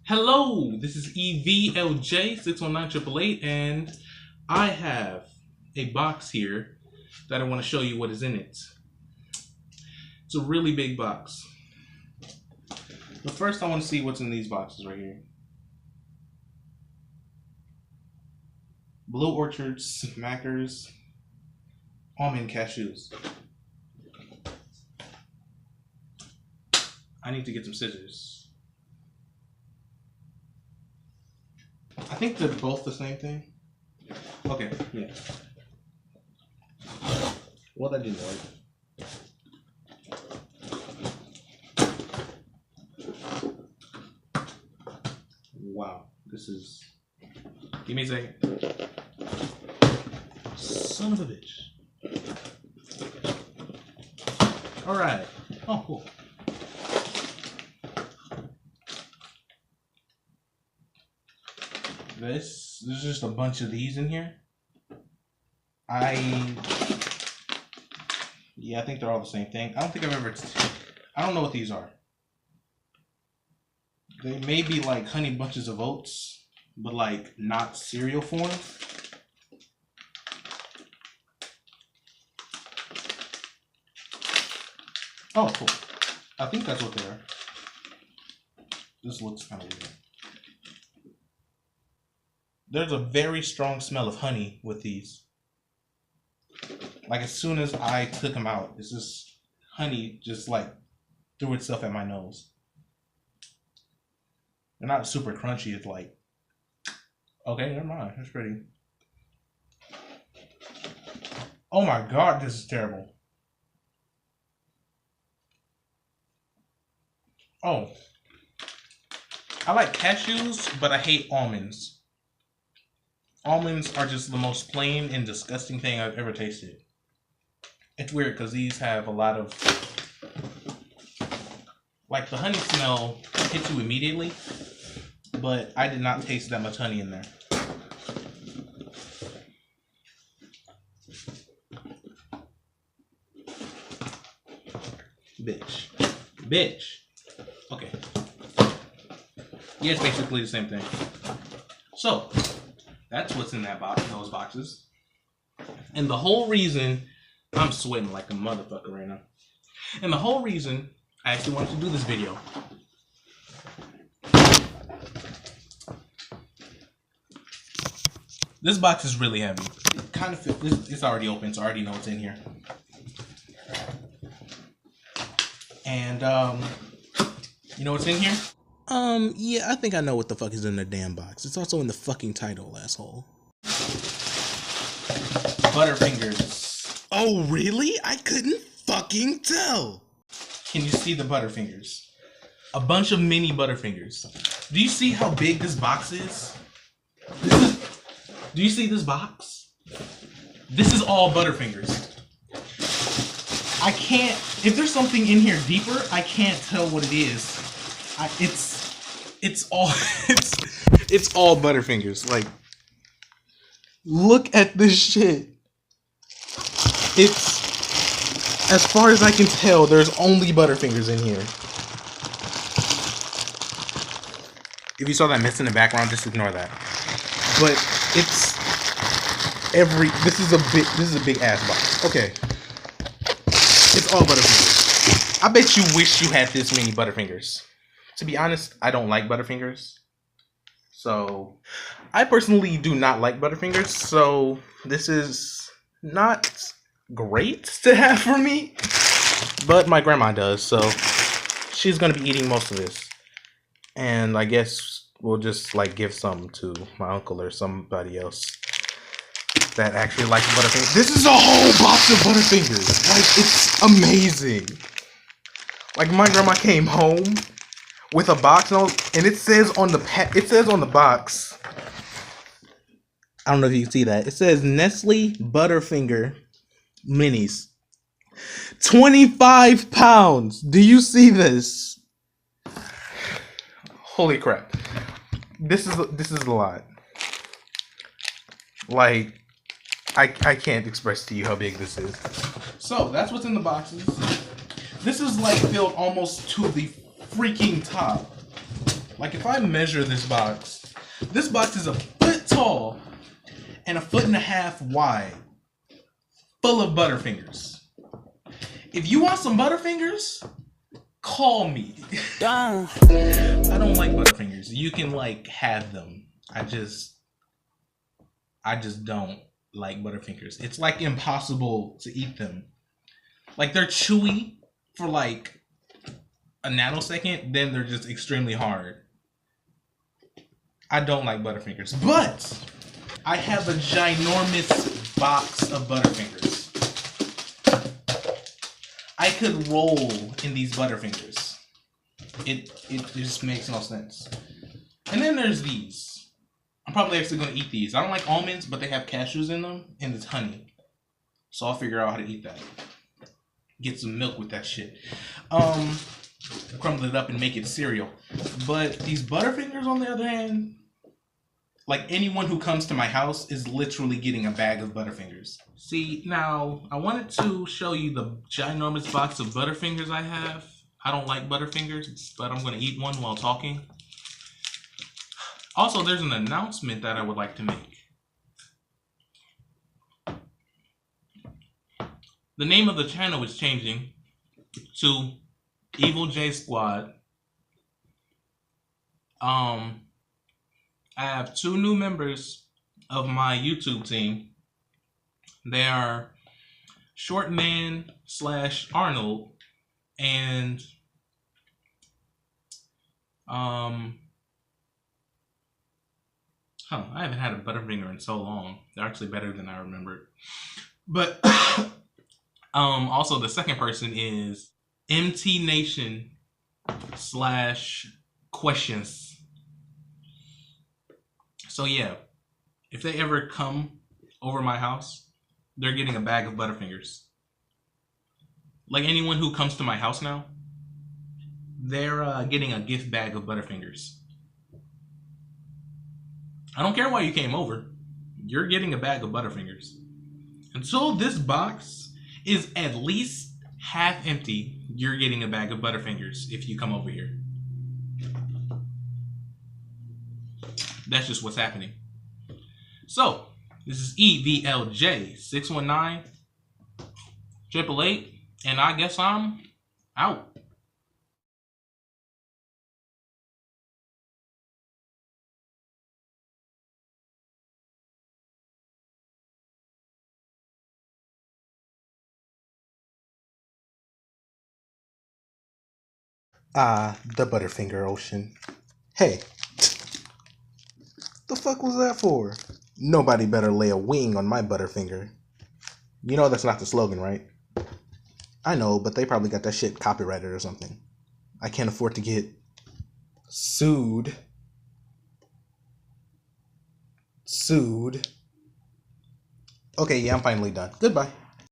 Hello, this is EVL.J.619888, and I have a box here that I want to show you what is in it. It's a really big box. But first I want to see what's in these boxes right here. Blue Orchards, Smackers, almond cashews. I need to get some scissors. I think they're both the same thing. Okay, yeah. Well, that didn't work. Wow, this is... Give me a second. Son of a bitch. Alright. Oh, cool. There's just a bunch of these in here. I think they're all the same thing. I don't think I've ever... I don't know what these are. They may be like honey bunches of oats, but like not cereal form. Oh, cool. I think that's what they are. This looks kind of weird. There's a very strong smell of honey with these. Like as soon as I took them out, it's just honey just like threw itself at my nose. They're not super crunchy. It's like, okay, never mind. That's pretty. Oh my God, this is terrible. Oh, I like cashews, but I hate almonds. Almonds are just the most plain and disgusting thing I've ever tasted. It's weird because these have a lot of, like the honey smell hits you immediately, but I did not taste that much honey in there. Bitch. Bitch. Okay. Yeah, it's basically the same thing. So, that's what's in that box, those boxes. And the whole reason, I'm sweating like a motherfucker right now. And the whole reason I actually wanted to do this video. This box is really heavy. It kind of feels, it's already open, so I already know what's in here. And, you know what's in here? Yeah, I think I know what the fuck is in the damn box. It's also in the fucking title, asshole. Butterfingers. Oh, really? I couldn't fucking tell. Can you see the Butterfingers? A bunch of mini Butterfingers. Do you see how big this box is? Do you see this box? This is all Butterfingers. I can't, if there's something in here deeper, I can't tell what it is. It's all Butterfingers. Like, look at this shit. It's, as far as I can tell, there's only Butterfingers in here. If you saw that mist in the background, just ignore that. But it's this is a big ass box. Okay. It's all Butterfingers. I bet you wish you had this many Butterfingers. To be honest, I don't like Butterfingers. So, I personally do not like Butterfingers, so this is not great to have for me. But my grandma does, so she's going to be eating most of this. And I guess we'll just like give some to my uncle or somebody else that actually likes Butterfingers. This is a whole box of Butterfingers. Like, it's amazing. Like, my grandma came home with a box, and it says on the box, I don't know if you can see that. It says Nestle Butterfinger Minis. 25 pounds. Do you see this? Holy crap. This is a lot. Like, I can't express to you how big this is. So, that's what's in the boxes. This is like filled almost to the freaking top. Like if I measure this box is a foot tall and a foot and a half wide, full of Butterfingers. If you want some Butterfingers, call me. I don't like Butterfingers. You can like have them. I just don't like Butterfingers. It's like impossible to eat them. Like they're chewy for like a nanosecond, then they're just extremely hard. I don't like Butterfingers, but I have a ginormous box of Butterfingers. I could roll in these Butterfingers. It just makes no sense. And then there's these. I'm probably actually going to eat these. I don't like almonds, but they have cashews in them, and it's honey. So I'll figure out how to eat that. Get some milk with that shit. Crumble it up and make it cereal. But these Butterfingers, on the other hand, like anyone who comes to my house is literally getting a bag of Butterfingers. See, now I wanted to show you the ginormous box of Butterfingers I have. I don't like Butterfingers, but I'm going to eat one while talking. Also, there's an announcement that I would like to make. The name of the channel is changing to E.V.L.J. Squad. I have 2 new members of my YouTube team. They are Shortman/Arnold and I haven't had a Butterfinger in so long. They're actually better than I remembered. But also the second person is MT Nation/questions. So yeah, if they ever come over my house, they're getting a bag of Butterfingers. Like anyone who comes to my house now, they're getting a gift bag of Butterfingers. I don't care why you came over. You're getting a bag of Butterfingers. Until this box is at least half empty, you're getting a bag of Butterfingers if you come over here. That's just what's happening. So, this is E.V.L.J.619888, and I guess I'm out. The Butterfinger Ocean. Hey, the fuck was that for? Nobody better lay a wing on my Butterfinger. You know that's not the slogan, right? I know, but they probably got that shit copyrighted or something. I can't afford to get sued. Okay, yeah, I'm finally done. Goodbye.